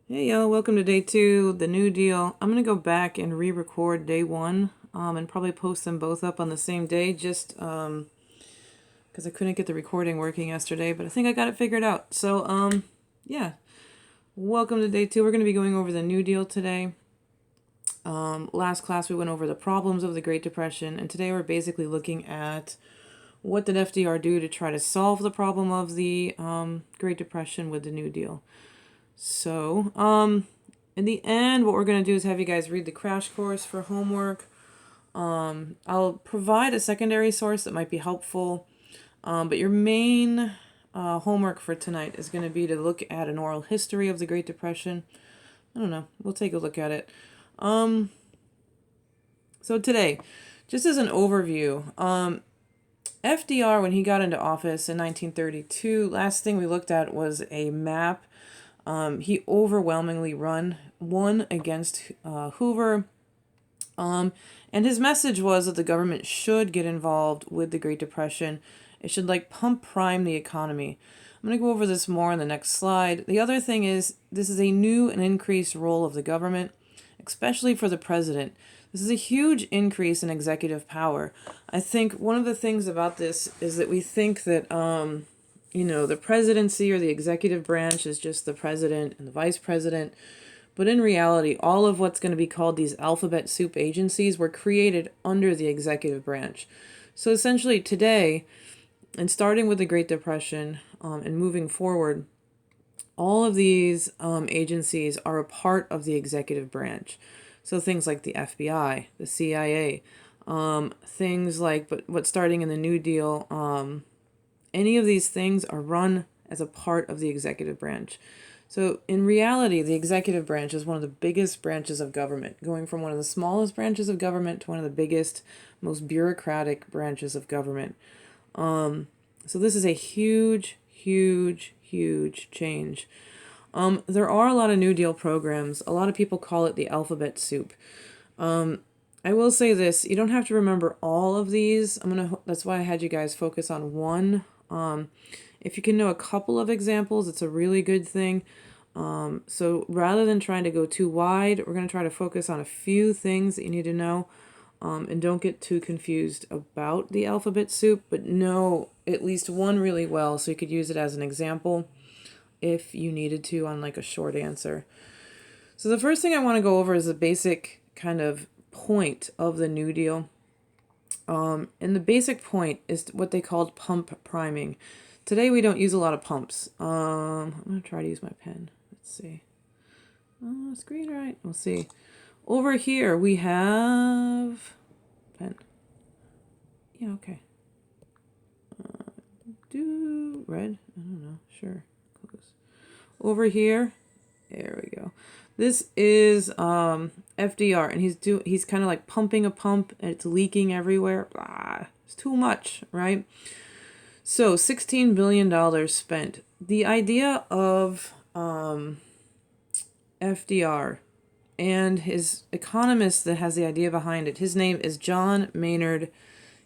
Hey y'all, welcome to day 2, the New Deal. I'm going to go back and re-record day 1 and probably post them both up on the same day just because I couldn't get the recording working yesterday, but I think I got it figured out. So, yeah, welcome to day 2. We're going to be going over the New Deal today. Last class we went over the problems of the Great Depression, and today we're basically looking at what did FDR do to try to solve the problem of the Great Depression with the New Deal. So, in the end, what we're going to do is have you guys read the crash course for homework. I'll provide a secondary source that might be helpful, but your main homework for tonight is going to be to look at an oral history of the Great Depression. I don't know. We'll take a look at it. So today, just as an overview, FDR, when he got into office in 1932, last thing we looked at was a map. He overwhelmingly won against Hoover. And his message was that the government should get involved with the Great Depression. It should pump prime the economy. I'm going to go over this more in the next slide. The other thing is this is a new and increased role of the government, especially for the president. This is a huge increase in executive power. I think one of the things about this is that we think that the presidency or the executive branch is just the president and the vice president. But in reality, all of what's going to be called these alphabet soup agencies were created under the executive branch. So essentially today, and starting with the Great Depression and moving forward, all of these agencies are a part of the executive branch. So things like the FBI, the CIA, things like, but starting in the New Deal, any of these things are run as a part of the executive branch. So in reality, the executive branch is one of the biggest branches of government, going from one of the smallest branches of government to one of the biggest, most bureaucratic branches of government. So this is a huge, huge, huge change. There are a lot of New Deal programs. A lot of people call it the alphabet soup. I will say this, you don't have to remember all of these. That's why I had you guys focus on one. If you can know a couple of examples, it's a really good thing. So rather than trying to go too wide, we're going to try to focus on a few things that you need to know. And don't get too confused about the alphabet soup, but know at least one really well so you could use it as an example if you needed to on a short answer. So the first thing I want to go over is the basic kind of point of the New Deal. And the basic point is what they called pump priming. Today we don't use a lot of pumps. I'm going to try to use my pen. Let's see. Screen right. We'll see. Over here we have pen. Yeah, okay. Do red? I don't know. Sure. Close. Over here, there we go. This is FDR, and he's kind of like pumping a pump, and it's leaking everywhere. Blah, it's too much, right? So $16 billion spent. The idea of FDR and his economist that has the idea behind it, his name is John Maynard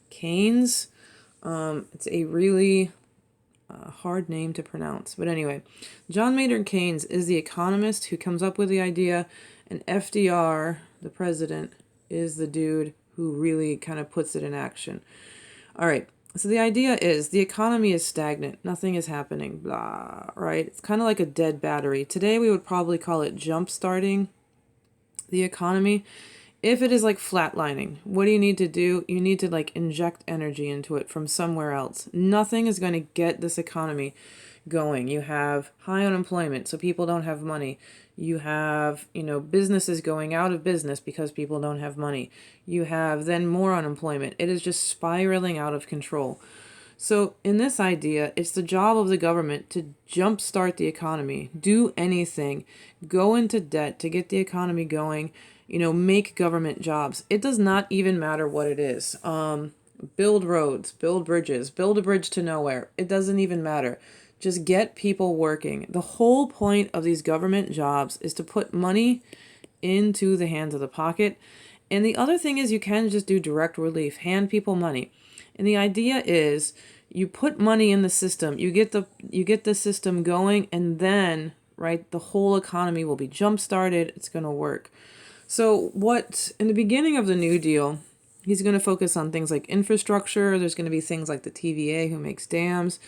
Keynes. It's a really hard name to pronounce. But anyway, John Maynard Keynes is the economist who comes up with the idea, and FDR, the president, is the dude who really kind of puts it in action. All right. So the idea is the economy is stagnant. Nothing is happening. Blah, right? It's kind of like a dead battery. Today we would probably call it jump starting the economy. If it is flatlining, what do you need to do? You need to inject energy into it from somewhere else. Nothing is going to get this economy going. You have high unemployment, so people don't have money. You have, businesses going out of business because people don't have money. You have then more unemployment. It is just spiraling out of control. So in this idea, it's the job of the government to jumpstart the economy, do anything, go into debt to get the economy going, make government jobs. It does not even matter what it is. Build roads, build bridges, build a bridge to nowhere. It doesn't even matter. Just get people working. The whole point of these government jobs is to put money into the hands of the pocket. And the other thing is you can just do direct relief, hand people money. And the idea is you put money in the system, you get the system going, and then right? The whole economy will be jump-started. It's going to work. So in the beginning of the New Deal, he's going to focus on things like infrastructure. There's going to be things like the TVA who makes dams.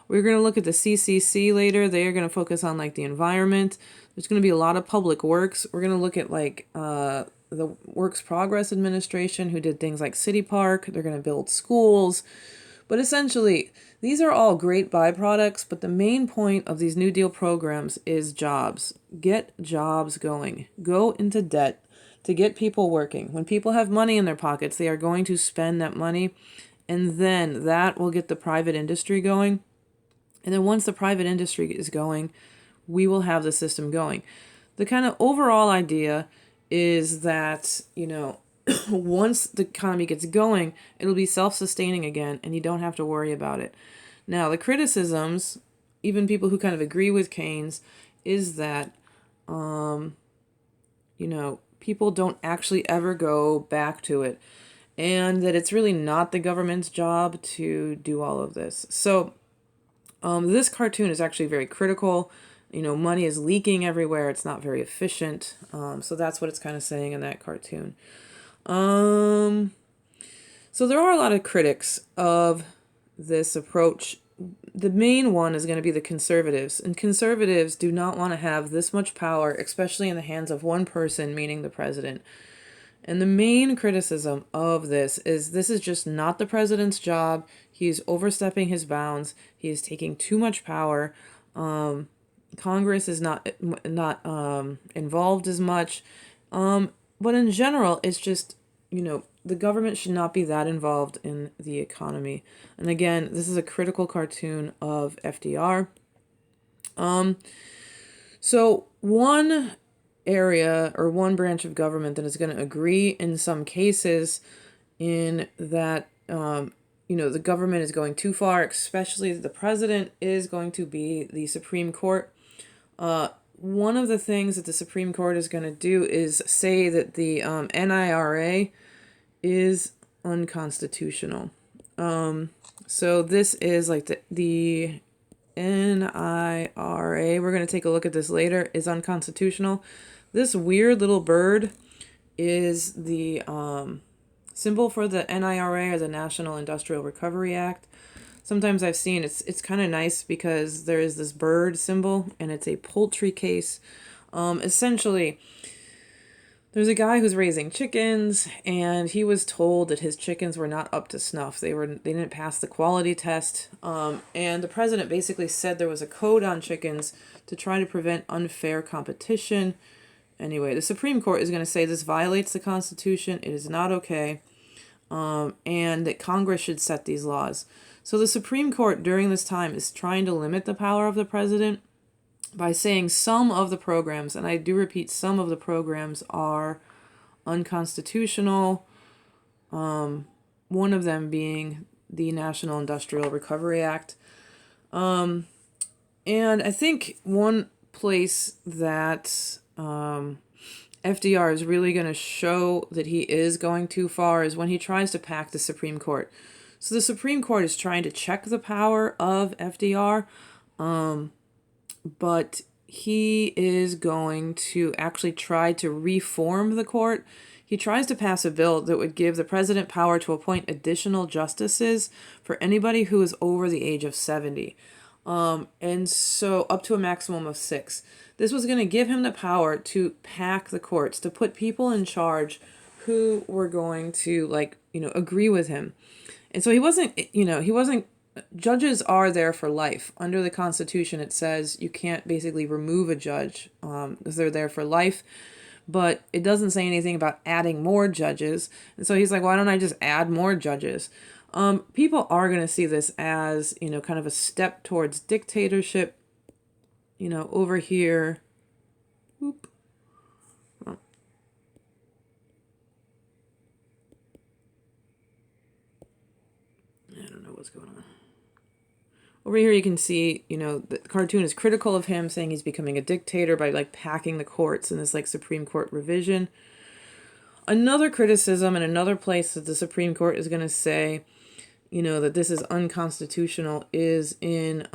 We're going to look at the CCC later. They are going to focus on like the environment. There's going to be a lot of public works. We're going to look at like the Works Progress Administration who did things like City Park. They're going to build schools. But essentially, these are all great byproducts, but the main point of these New Deal programs is jobs. Get jobs going. Go into debt to get people working. When people have money in their pockets, they are going to spend that money, and then that will get the private industry going. And then once the private industry is going, we will have the system going. The kind of overall idea is that, once the economy gets going, it'll be self-sustaining again, and you don't have to worry about it. Now, the criticisms, even people who kind of agree with Keynes, is that, people don't actually ever go back to it, and that it's really not the government's job to do all of this. So, this cartoon is actually very critical. Money is leaking everywhere. It's not very efficient. So that's what it's kind of saying in that cartoon. So there are a lot of critics of this approach. The main one is going to be the conservatives. And conservatives do not want to have this much power, especially in the hands of one person, meaning the president. And the main criticism of this is just not the president's job. He's overstepping his bounds. He is taking too much power. Congress is not involved as much. But in general, it's just, the government should not be that involved in the economy. And again, this is a critical cartoon of FDR. So one area or one branch of government that is going to agree in some cases in that, the government is going too far, especially the president, is going to be the Supreme Court. One of the things that the Supreme Court is going to do is say that the NIRA is unconstitutional. So this is like the NIRA, we're going to take a look at this later, is unconstitutional. This weird little bird is the symbol for the NIRA, or the National Industrial Recovery Act. Sometimes I've seen it's kind of nice because there is this bird symbol and it's a poultry case. Essentially, there's a guy who's raising chickens, and he was told that his chickens were not up to snuff. They didn't pass the quality test. And the president basically said there was a code on chickens to try to prevent unfair competition. Anyway, the Supreme Court is going to say this violates the Constitution. It is not okay. And that Congress should set these laws. So the Supreme Court during this time is trying to limit the power of the president by saying some of the programs, and I do repeat, some of the programs are unconstitutional. One of them being the National Industrial Recovery Act. And I think one place that FDR is really going to show that he is going too far is when he tries to pack the Supreme Court. So the Supreme Court is trying to check the power of FDR, but he is going to actually try to reform the court. He tries to pass a bill that would give the president power to appoint additional justices for anybody who is over the age of 70. And so up to a maximum of 6. This was going to give him the power to pack the courts, to put people in charge who were going to agree with him. And so he wasn't, judges are there for life. Under the Constitution, it says you can't basically remove a judge because they're there for life. But it doesn't say anything about adding more judges. And so he's like, why don't I just add more judges? People are going to see this as, kind of a step towards dictatorship. Over here. Whoop. Oh. I don't know what's going on. Over here you can see, the cartoon is critical of him, saying he's becoming a dictator by packing the courts in this Supreme Court revision. Another criticism and another place that the Supreme Court is going to say, that this is unconstitutional is in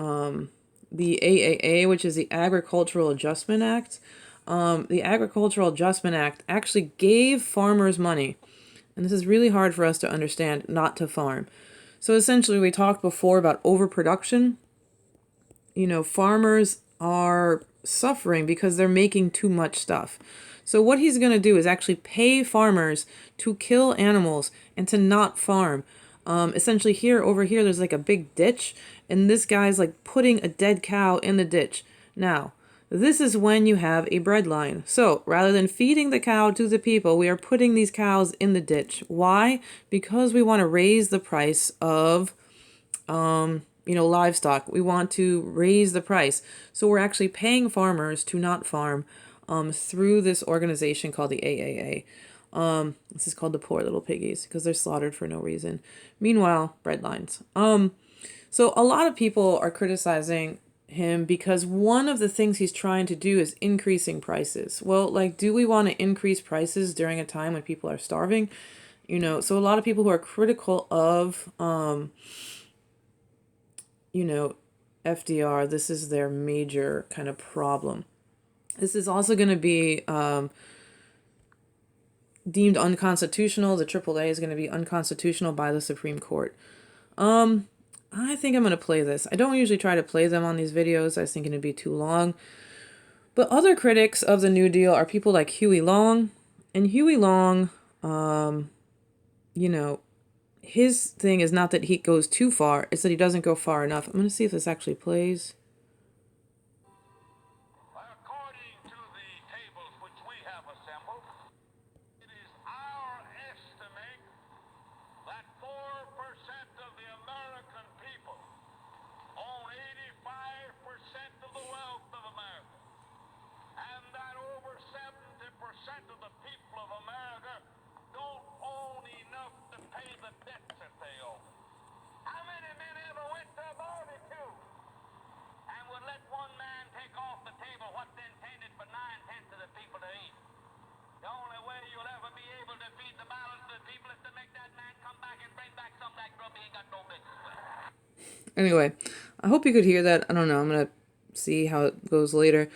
the AAA, which is the Agricultural Adjustment Act. The Agricultural Adjustment Act actually gave farmers money, and this is really hard for us to understand, not to farm. So essentially, we talked before about overproduction. You know, farmers are suffering because they're making too much stuff. So what he's going to do is actually pay farmers to kill animals and to not farm. Essentially over here, there's like a big ditch, and this guy's like putting a dead cow in the ditch. Now, this is when you have a bread line. So rather than feeding the cow to the people, we are putting these cows in the ditch. Why? Because we want to raise the price of, livestock. We want to raise the price. So we're actually paying farmers to not farm through this organization called the AAA. This is called the Poor Little Piggies because they're slaughtered for no reason. Meanwhile, bread lines. So a lot of people are criticizing him because one of the things he's trying to do is increasing prices. Well, like, do we want to increase prices during a time when people are starving? So a lot of people who are critical of, FDR, this is their major kind of problem. This is also going to be deemed unconstitutional. The AAA is going to be unconstitutional by the Supreme Court. I think I'm going to play this. I don't usually try to play them on these videos. I was thinking it'd be too long. But other critics of the New Deal are people like Huey Long. And Huey Long, his thing is not that he goes too far. It's that he doesn't go far enough. I'm going to see if this actually plays. According to the tables which we have assembled, it is our estimate that 4% of the American people own 85% of the wealth of America, and that over 70% of the people of America don't own enough to pay the debts that they owe. How many men ever went to a barbecue and would let one man take off the table what's intended for 9/10 of the people to eat? The only way you'll ever be able to feed the balance of the people is to make that man come back and bring back some of that grub he ain't got no business with. Anyway, I hope you could hear that. I don't know. I'm going to see how it goes later.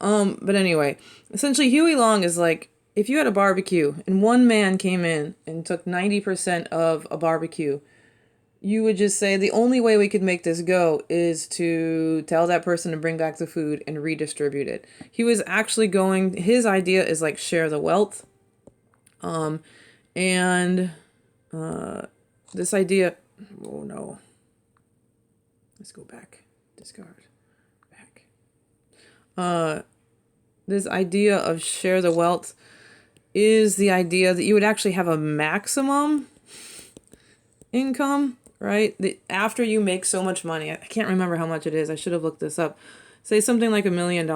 But anyway, essentially Huey Long is like, if you had a barbecue and one man came in and took 90% of a barbecue, you would just say the only way we could make this go is to tell that person to bring back the food and redistribute it. He was actually his idea is like share the wealth. This idea, oh no. Let's go back. Discard. Back. This idea of share the wealth is the idea that you would actually have a maximum income, right? After you make so much money, I can't remember how much it is. I should have looked this up. Say something like $1 million,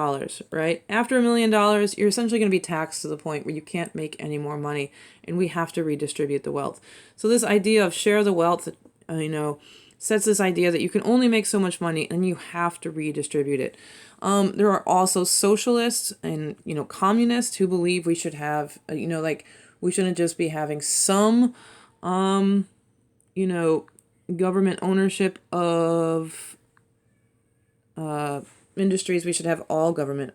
right? After $1 million, you're essentially going to be taxed to the point where you can't make any more money, and we have to redistribute the wealth. So this idea of share the wealth, sets this idea that you can only make so much money and you have to redistribute it. There are also socialists and, communists who believe we should have, we shouldn't just be having some, government ownership of industries. We should have all government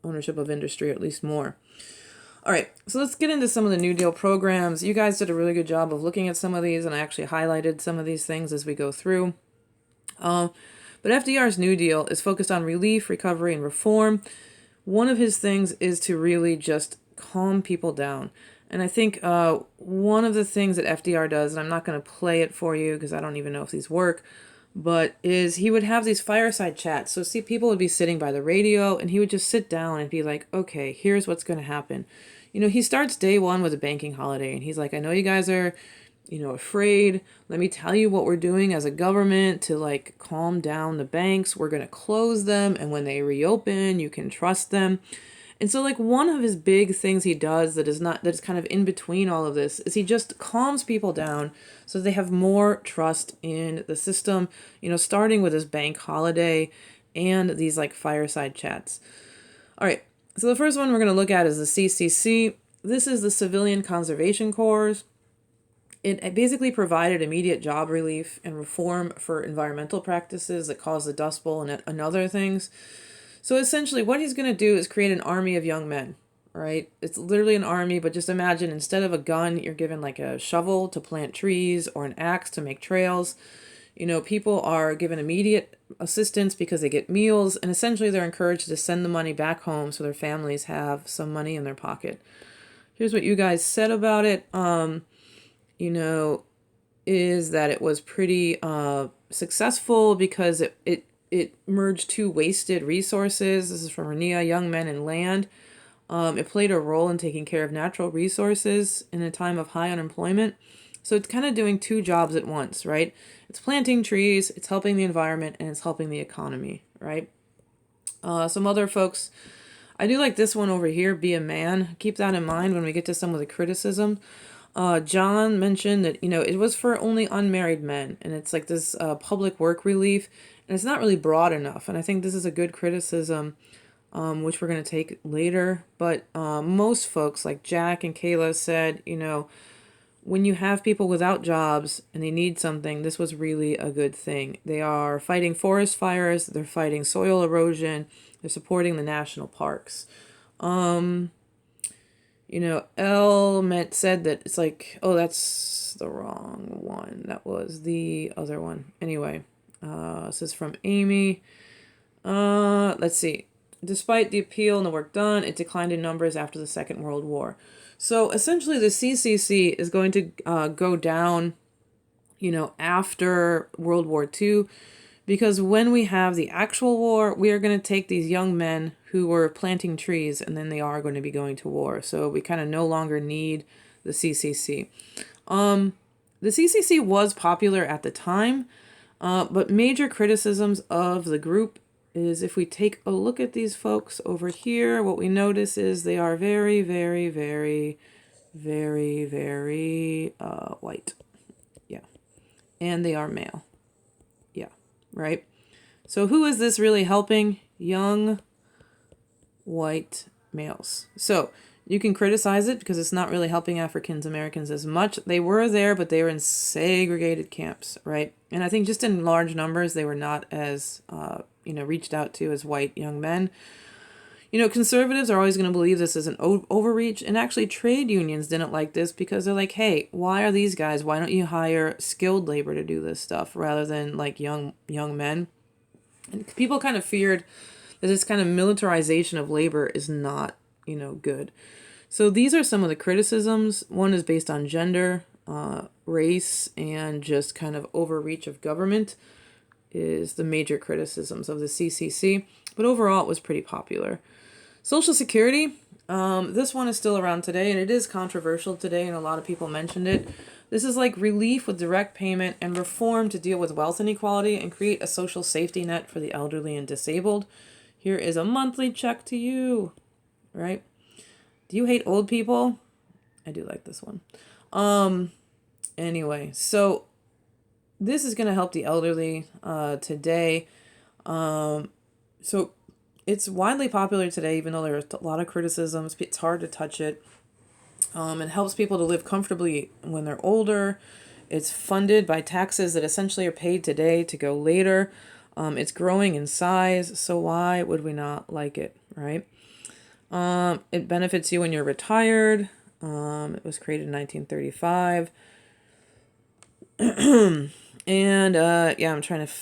ownership of industry, or at least more. All right, so let's get into some of the New Deal programs. You guys did a really good job of looking at some of these, and I actually highlighted some of these things as we go through. But FDR's New Deal is focused on relief, recovery, and reform. One of his things is to really just calm people down. And I think one of the things that FDR does, and I'm not going to play it for you because I don't even know if these work, but is he would have these fireside chats. So people would be sitting by the radio, and he would just sit down and be like, okay, here's what's going to happen. He starts day one with a banking holiday, and he's like, I know you guys are, afraid. Let me tell you what we're doing as a government to calm down the banks. We're going to close them, and when they reopen, you can trust them. And so one of his big things he does that is kind of in between all of this is he just calms people down so they have more trust in the system, starting with his bank holiday and these fireside chats. All right. So the first one we're going to look at is the CCC. This is the Civilian Conservation Corps. It basically provided immediate job relief and reform for environmental practices that cause the Dust Bowl and other things. So essentially, what he's going to do is create an army of young men, right? It's literally an army, but just imagine instead of a gun, you're given like a shovel to plant trees or an axe to make trails. People are given immediate assistance because they get meals, and essentially they're encouraged to send the money back home so their families have some money in their pocket. Here's what you guys said about it. You know, is that it was pretty successful because it merged two wasted resources. This is from Rania, Young Men and Land. It played a role in taking care of natural resources in a time of high unemployment. So it's kind of doing two jobs at once, right? It's planting trees, it's helping the environment, and it's helping the economy, right? Some other folks, I do like this one over here, Be a Man. Keep that in mind when we get to some of the criticism. John mentioned that, it was for only unmarried men, and it's like this public work relief, and it's not really broad enough. And I think this is a good criticism, which we're going to take later. But most folks, like Jack and Kayla, said, when you have people without jobs and they need something, this was really a good thing. They are fighting forest fires, they're fighting soil erosion, they're supporting the national parks. Said that it's like, oh, that's the wrong one. That was the other one. Anyway, this is from Amy. Let's see. Despite the appeal and the work done, it declined in numbers after the Second World War. So essentially, the CCC is going to go down, after World War II, because when we have the actual war, we are going to take these young men who were planting trees, and then they are going to be going to war. So we kind of no longer need the CCC. The CCC was popular at the time, but major criticisms of the group is if we take a look at these folks over here, what we notice is they are very, very, very, very, very white. Yeah. And they are male. Yeah. Right? So who is this really helping? Young white males. So you can criticize it because it's not really helping African Americans as much. They were there, but they were in segregated camps, right? And I think just in large numbers, they were not as, reached out to as white young men. Conservatives are always going to believe this is an overreach, and actually trade unions didn't like this because they're like, hey, why are these guys? Why don't you hire skilled labor to do this stuff rather than like young men? And people kind of feared that this kind of militarization of labor is not, good. So these are some of the criticisms. One is based on gender, race, and just kind of overreach of government is the major criticisms of the CCC. But overall, it was pretty popular. Social Security, this one is still around today, and it is controversial today, and a lot of people mentioned it. This is like relief with direct payment and reform to deal with wealth inequality and create a social safety net for the elderly and disabled. Here is a monthly check to you, right? Do you hate old people? I do like this one. Anyway, so this is going to help the elderly today. So it's widely popular today, even though there are a lot of criticisms. It's hard to touch it. It helps people to live comfortably when they're older. It's funded by taxes that essentially are paid today to go later. It's growing in size, so why would we not like it, right? It benefits you when you're retired. It was created in 1935. And I'm trying to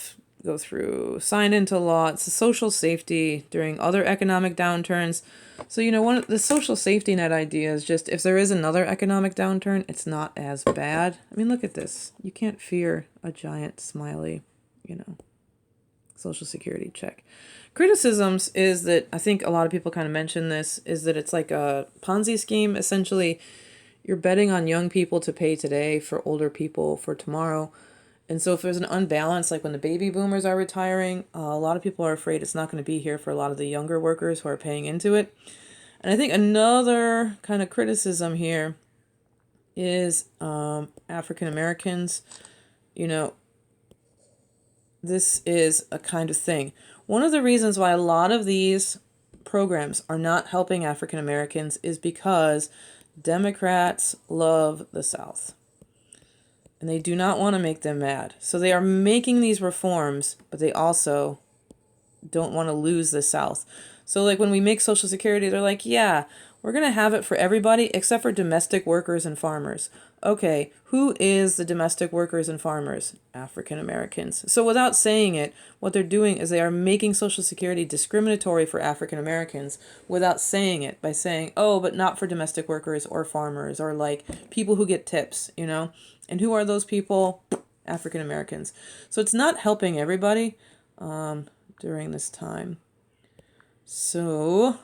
go through, signed into law. It's a social safety during other economic downturns. So, one of the social safety net idea is just if there is another economic downturn, it's not as bad. I mean, look at this. You can't fear a giant smiley, Social Security check. Criticisms is that I think a lot of people kind of mention this, is that it's like a Ponzi scheme. Essentially, you're betting on young people to pay today for older people for tomorrow. And so if there's an unbalance, like when the baby boomers are retiring, a lot of people are afraid it's not going to be here for a lot of the younger workers who are paying into it. And I think another kind of criticism here is African Americans. This is a kind of thing. One of the reasons why a lot of these programs are not helping African Americans is because Democrats love the South. And they do not want to make them mad. So they are making these reforms, but they also don't want to lose the South. So like when we make Social Security, they're like, yeah, we're going to have it for everybody except for domestic workers and farmers. Okay, who is the domestic workers and farmers? African Americans. So without saying it, what they're doing is they are making Social Security discriminatory for African Americans without saying it, by saying, oh, but not for domestic workers or farmers or like people who get tips, you know? And who are those people? African Americans. So it's not helping everybody during this time. So,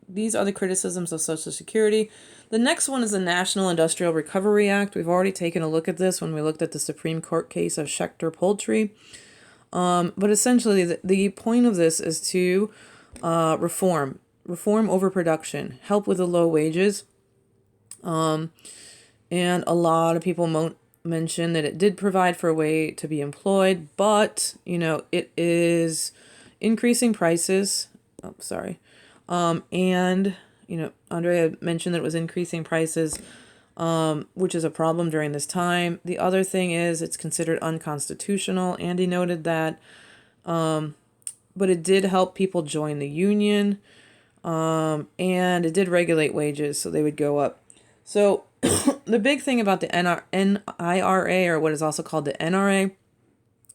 these are the criticisms of Social Security. The next one is the National Industrial Recovery Act. We've already taken a look at this when we looked at the Supreme Court case of Schechter Poultry. But essentially, the point of this is to reform overproduction, help with the low wages. And a lot of people mention that it did provide for a way to be employed, but, you know, it is increasing prices. Oh, sorry. And, you know, Andrea mentioned that it was increasing prices, which is a problem during this time. The other thing is it's considered unconstitutional. Andy noted that. But it did help people join the union. And it did regulate wages, so they would go up. So the big thing about the NIRA, or what is also called the NRA,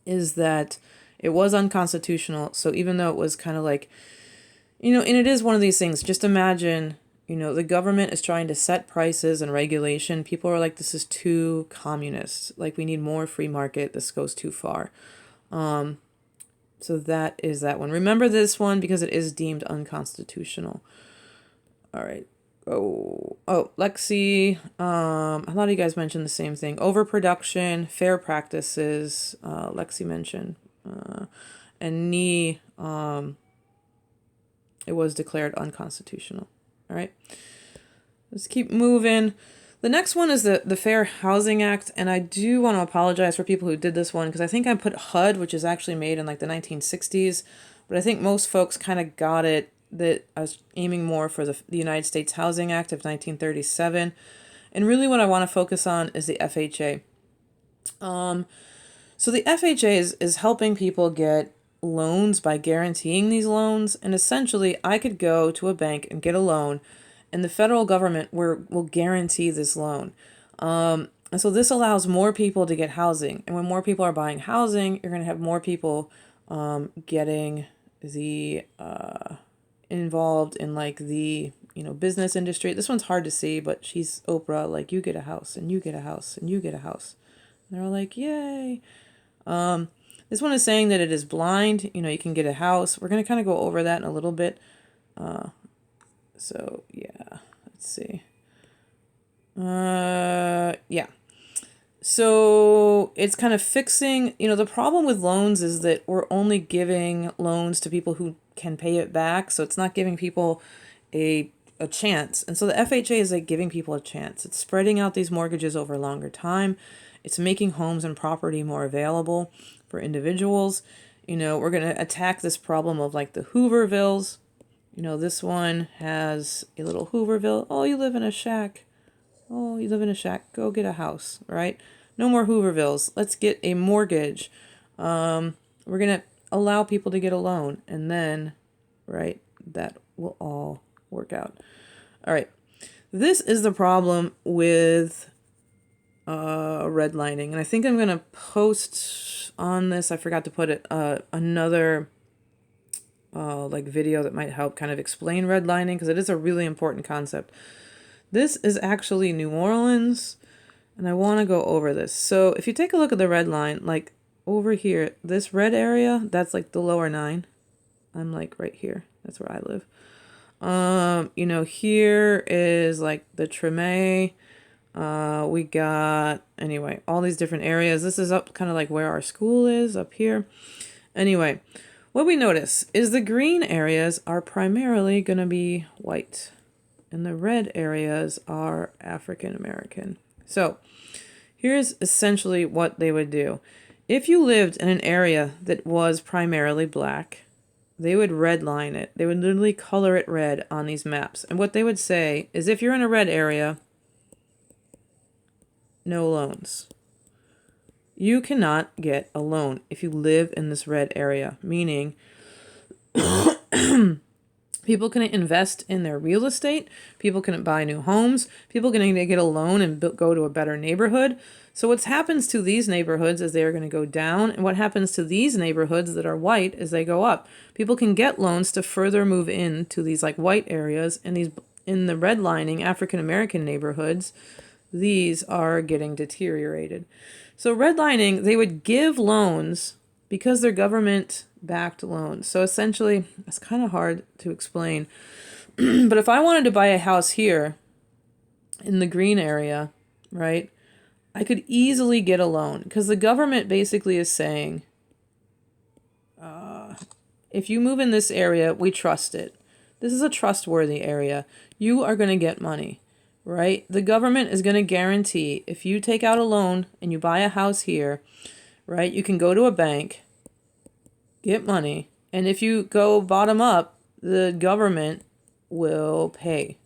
is that it was unconstitutional. So even though it was kind of like, you know, and it is one of these things, just imagine, you know, the government is trying to set prices and regulation. People are like, this is too communist. Like, we need more free market. This goes too far. So that is that one. Remember this one because it is deemed unconstitutional. All right. Oh, Lexi. A lot of you guys mentioned the same thing. Overproduction, fair practices. Lexi mentioned. And knee. It was declared unconstitutional. All right. Let's keep moving. The next one is the Fair Housing Act, and I do want to apologize for people who did this one because I think I put HUD, which is actually made in like the 1960s, but I think most folks kind of got it that I was aiming more for the United States Housing Act of 1937, and really what I want to focus on is the FHA. So the FHA is helping people get loans by guaranteeing these loans, and essentially I could go to a bank and get a loan, and the federal government will guarantee this loan. And so this allows more people to get housing. And when more people are buying housing, you're going to have more people getting the involved in like the, you know, business industry. This one's hard to see, but she's Oprah, like, you get a house and you get a house and you get a house. And they're all like, yay. This one is saying that it is blind. You know, you can get a house. We're going to kind of go over that in a little bit. So, yeah, let's see. Yeah. So it's kind of fixing, you know, the problem with loans is that we're only giving loans to people who can pay it back. So it's not giving people a chance. And so the FHA is like giving people a chance. It's spreading out these mortgages over a longer time. It's making homes and property more available for individuals. You know, we're going to attack this problem of like the Hoovervilles. You know, this one has a little Hooverville. Oh, you live in a shack. Oh, you live in a shack. Go get a house, right? No more Hoovervilles. Let's get a mortgage. We're going to allow people to get a loan. And then, right, that will all work out. All right. This is the problem with redlining. And I think I'm going to post on this. I forgot to put it, another like video that might help kind of explain redlining because it is a really important concept. This is actually New Orleans, and I want to go over this. So if you take a look at the red line, like over here, this red area, that's like the lower 9. I'm like right here. That's where I live. You know, here is like the Treme. We got, anyway, all these different areas. This is up kind of like where our school is up here. Anyway, what we notice is the green areas are primarily going to be white, and the red areas are African American. So here's essentially what they would do. If you lived in an area that was primarily black, they would redline it. They would literally color it red on these maps. And what they would say is if you're in a red area, no loans. You cannot get a loan if you live in this red area, meaning people can invest in their real estate. People can buy new homes. People can get a loan and go to a better neighborhood. So what happens to these neighborhoods is they are going to go down, and what happens to these neighborhoods that are white is they go up. People can get loans to further move into these like white areas, and these in the redlining African American neighborhoods, these are getting deteriorated. So redlining, they would give loans because they're government backed loans. So essentially, it's kind of hard to explain. But if I wanted to buy a house here in the green area, right, I could easily get a loan because the government basically is saying, if you move in this area, we trust it. This is a trustworthy area. You are going to get money, right? The government is going to guarantee if you take out a loan and you buy a house here, right, you can go to a bank, get money, and if you go bottom up, the government will pay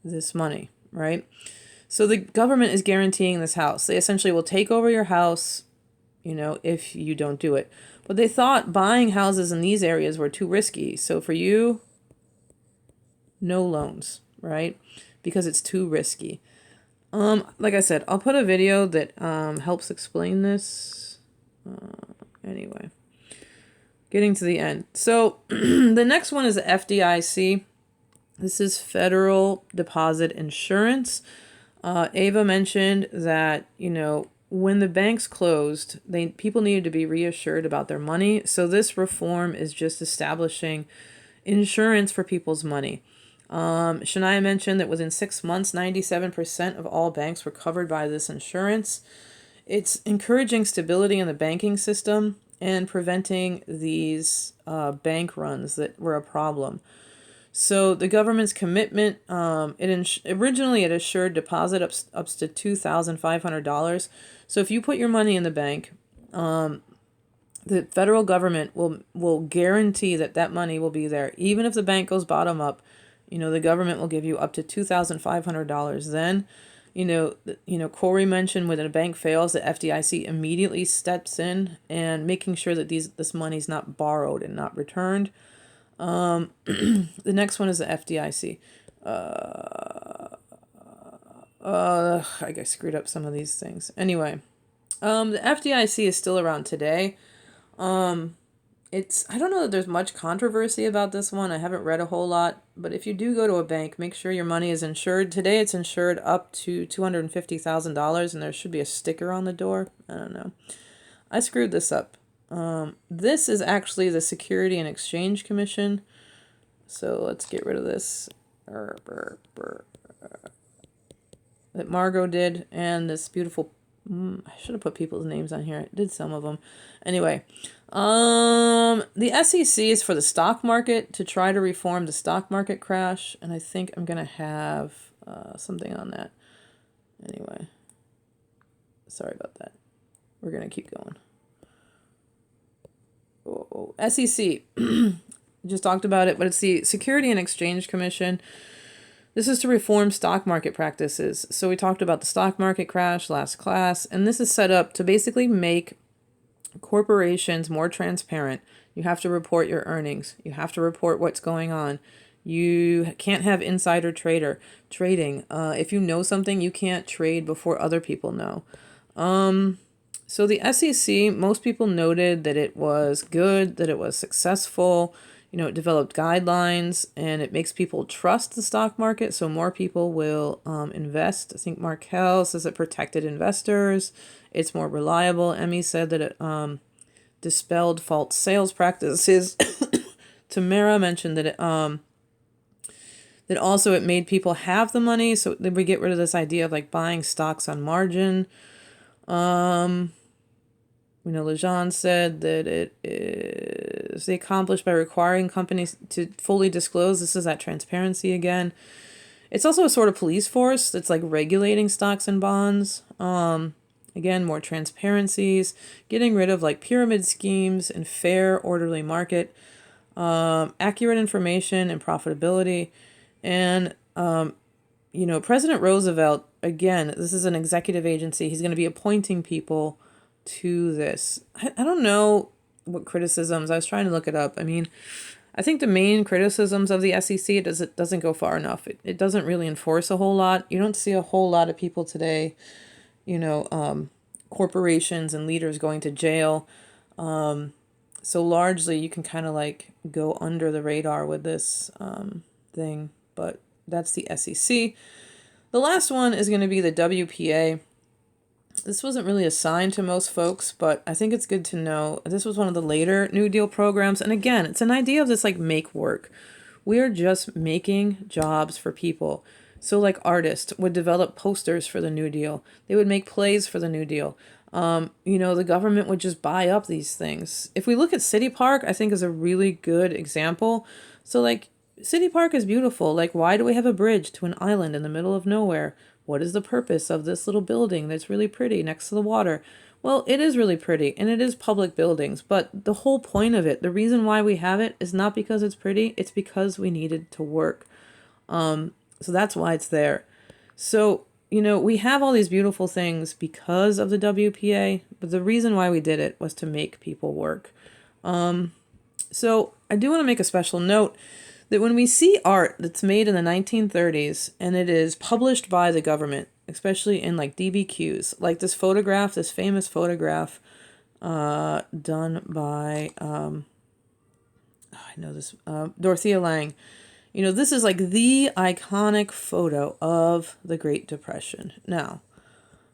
this money, right? So the government is guaranteeing this house. They essentially will take over your house, if you don't do it. But they thought buying houses in these areas were too risky. So for you, no loans, right? Because it's too risky. Like I said, I'll put a video that helps explain this. Anyway, getting to the end. So the next one is the FDIC. This is Federal Deposit Insurance. Ava mentioned that, when the banks closed, people needed to be reassured about their money. So this reform is just establishing insurance for people's money. Shania mentioned that within 6 months, 97% of all banks were covered by this insurance. It's encouraging stability in the banking system and preventing these bank runs that were a problem. So the government's commitment, originally it assured deposit up to $2,500. So if you put your money in the bank, the federal government will guarantee that money will be there. Even if the bank goes bottom up, the government will give you up to $2,500. Then, Corey mentioned when a bank fails, the FDIC immediately steps in and making sure that this money's not borrowed and not returned. The next one is the FDIC. I screwed up some of these things. Anyway, the FDIC is still around today. I don't know that there's much controversy about this one. I haven't read a whole lot, but if you do go to a bank, make sure your money is insured. Today it's insured up to $250,000, and there should be a sticker on the door. I don't know. I screwed this up. This is actually the Security and Exchange Commission. So let's get rid of this. That Margot did, and this beautiful. I should have put people's names on here. I did some of them. Anyway, the SEC is for the stock market to try to reform the stock market crash, and I think I'm gonna have something on that. Anyway, sorry about that. We're gonna keep going. SEC, just talked about it, but it's the Security and Exchange Commission. This is to reform stock market practices. So we talked about the stock market crash last class, and this is set up to basically make corporations more transparent. You have to report your earnings. You have to report what's going on. You can't have insider trading. If you know something, you can't trade before other people know. So the SEC, most people noted that it was good, that it was successful. It developed guidelines, and it makes people trust the stock market, so more people will invest. I think Markel says it protected investors. It's more reliable. Emmy said that it dispelled false sales practices. Tamara mentioned that that also it made people have the money, so that we get rid of this idea of like buying stocks on margin. Lejean said that it is accomplished by requiring companies to fully disclose. This is that transparency again. It's also a sort of police force that's like regulating stocks and bonds. Again, more transparencies, getting rid of like pyramid schemes and fair, orderly market, accurate information and profitability. And, President Roosevelt, again, this is an executive agency. He's going to be appointing people to this. I don't know what criticisms. I was trying to look it up. I mean, I think the main criticisms of the SEC, it doesn't go far enough. It doesn't really enforce a whole lot. You don't see a whole lot of people today, corporations and leaders going to jail. So largely you can kind of like go under the radar with this thing, but that's the SEC. The last one is going to be the WPA. This wasn't really assigned to most folks, but I think it's good to know. This was one of the later New Deal programs. And again, it's an idea of this like make work. We are just making jobs for people. So like artists would develop posters for the New Deal. They would make plays for the New Deal. The government would just buy up these things. If we look at City Park, I think is a really good example. So like City Park is beautiful. Like, why do we have a bridge to an island in the middle of nowhere? What is the purpose of this little building that's really pretty next to the water? Well, it is really pretty and it is public buildings, but the whole point of it, the reason why we have it is not because it's pretty, it's because we needed to work. So that's why it's there. So, we have all these beautiful things because of the WPA, but the reason why we did it was to make people work. So I do want to make a special note that when we see art that's made in the 1930s and it is published by the government, especially in like DBQs, like this photograph, this famous photograph done by, Dorothea Lange. This is like the iconic photo of the Great Depression. Now,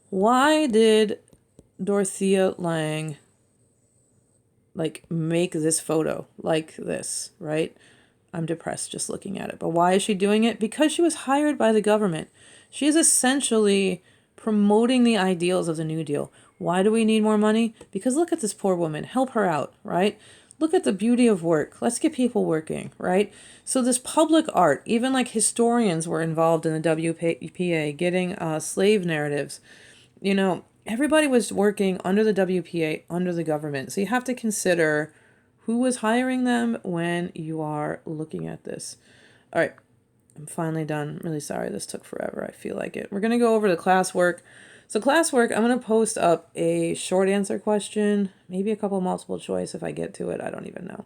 why did Dorothea Lange like make this photo like this, right? I'm depressed just looking at it. But why is she doing it? Because she was hired by the government. She is essentially promoting the ideals of the New Deal. Why do we need more money? Because look at this poor woman. Help her out, right? Look at the beauty of work. Let's get people working, right? So this public art, even like historians were involved in the WPA, getting slave narratives. Everybody was working under the WPA, under the government. So you have to consider who was hiring them when you are looking at this. All right, I'm finally done. I'm really sorry this took forever. I feel like it. We're going to go over the classwork. So classwork, I'm going to post up a short answer question, maybe a couple multiple choice if I get to it. I don't even know.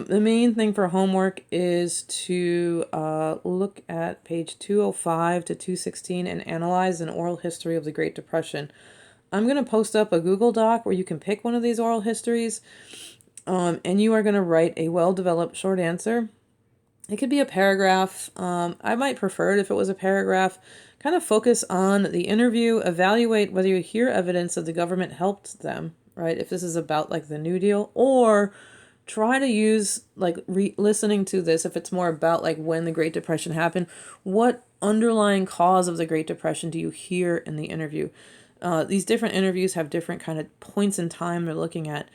The main thing for homework is to look at page 205 to 216 and analyze an oral history of the Great Depression. I'm going to post up a Google Doc where you can pick one of these oral histories, and you are going to write a well-developed short answer. It could be a paragraph. I might prefer it if it was a paragraph. Kind of focus on the interview, evaluate whether you hear evidence that the government helped them, right? If this is about like the New Deal, or try to use like listening to this if it's more about like when the Great Depression happened. What underlying cause of the Great Depression do you hear in the interview? These different interviews have different kind of points in time they're looking at.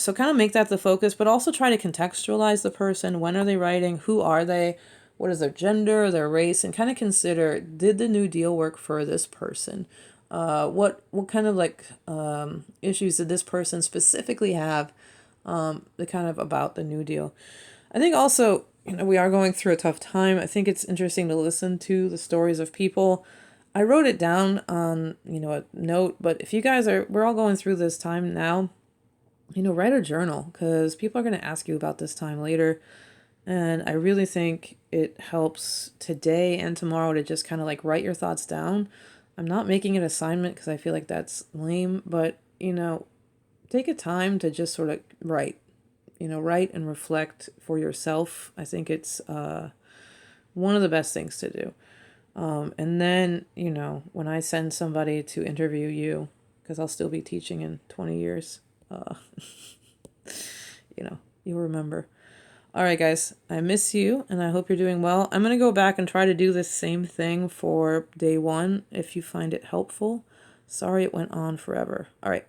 So kind of make that the focus, but also try to contextualize the person. When are they writing? Who are they? What is their gender, their race? And kind of consider, did the New Deal work for this person? What kind of like issues did this person specifically have the kind of about the New Deal? I think also, we are going through a tough time. I think it's interesting to listen to the stories of people. I wrote it down on, a note, but if you guys we're all going through this time now, write a journal because people are going to ask you about this time later. And I really think it helps today and tomorrow to just kind of like write your thoughts down. I'm not making an assignment because I feel like that's lame, but, take a time to just sort of write, write and reflect for yourself. I think it's one of the best things to do. And then, when I send somebody to interview you, because I'll still be teaching in 20 years, you'll remember. All right, guys, I miss you, and I hope you're doing well. I'm going to go back and try to do this same thing for day one if you find it helpful. Sorry it went on forever. All right.